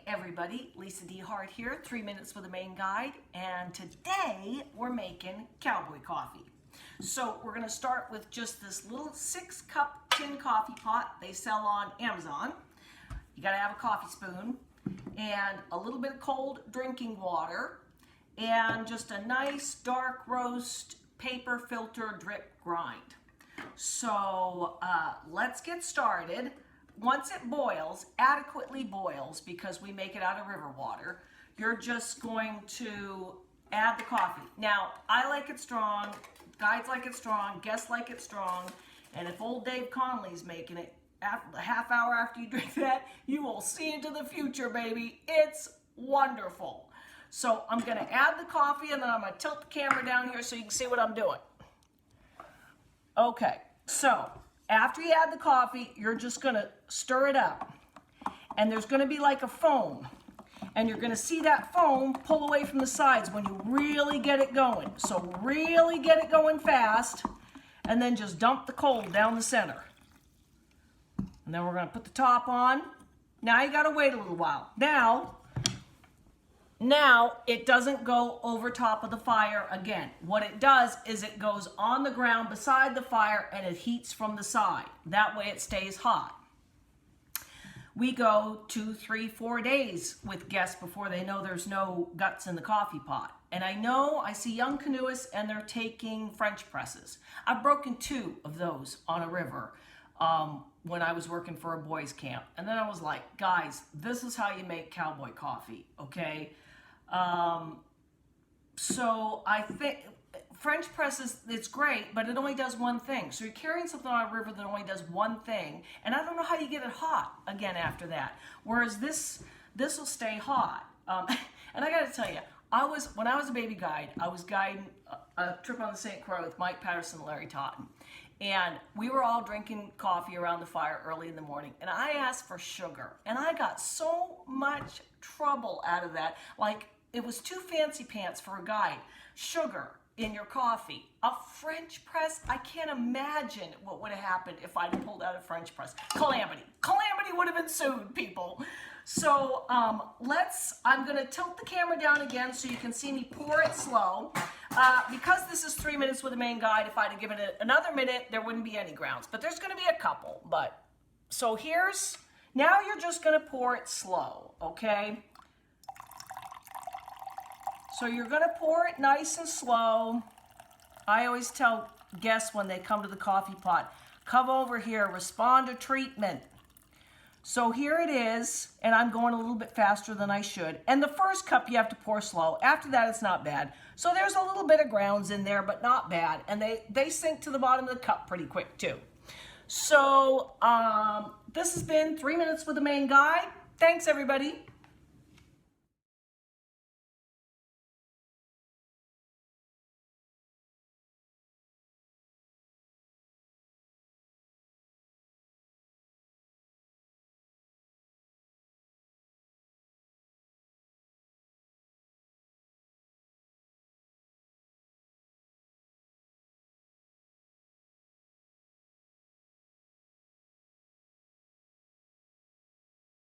everybody, Lisa DeHart here, 3 Minutes with a Maine Guide, and today we're making cowboy coffee. So we're going to start with just this little 6-cup tin coffee pot they sell on Amazon. You got to have a coffee spoon and a little bit of cold drinking water and just a nice dark roast paper filter drip grind. So let's get started. Once it boils, adequately boils, because we make it out of river water, you're just going to add the coffee. Now, I like it strong, guides like it strong, guests like it strong, and if old Dave Conley's making it a half hour after you drink that, you will see into the future, baby. It's wonderful. So I'm going to add the coffee, and then I'm going to tilt the camera down here so you can see what I'm doing. Okay, so after you add the coffee, you're just going to stir it up. And there's going to be like a foam. And you're going to see that foam pull away from the sides when you really get it going. So really get it going fast. And then just dump the cold down the center. And then we're going to put the top on. Now you got to wait a little while. Now it doesn't go over top of the fire again. What it does is it goes on the ground beside the fire and it heats from the side. That way it stays hot. We go 2, 3, 4 days with guests before they know there's no guts in the coffee pot. And I see young canoeists and they're taking French presses. I've broken 2 of those on a river when I was working for a boys camp. And then I was like, guys, this is how you make cowboy coffee, okay? So I think French presses, it's great, but it only does one thing. So you're carrying something on a river that only does one thing, and I don't know how you get it hot again after that. Whereas this will stay hot. And I got to tell you, when I was a baby guide, I was guiding a trip on the St. Croix with Mike Patterson and Larry Totten. And we were all drinking coffee around the fire early in the morning. And I asked for sugar. And I got so much trouble out of that. Like, it was too fancy pants for a guide. Sugar in your coffee. A French press? I can't imagine what would have happened if I'd pulled out a French press. Calamity. Calamity would have ensued, people. So I'm going to tilt the camera down again so you can see me pour it slow. Because this is 3 Minutes with a Maine Guide, if I'd have given it another minute, there wouldn't be any grounds. But there's going to be a couple. So now you're just going to pour it slow, okay? So you're going to pour it nice and slow. I always tell guests when they come to the coffee pot, come over here, respond to treatment. So here it is, and I'm going a little bit faster than I should. And the first cup you have to pour slow. After that, it's not bad. So there's a little bit of grounds in there, but not bad. And they sink to the bottom of the cup pretty quick, too. So this has been 3 Minutes with a Maine Guide. Thanks, everybody.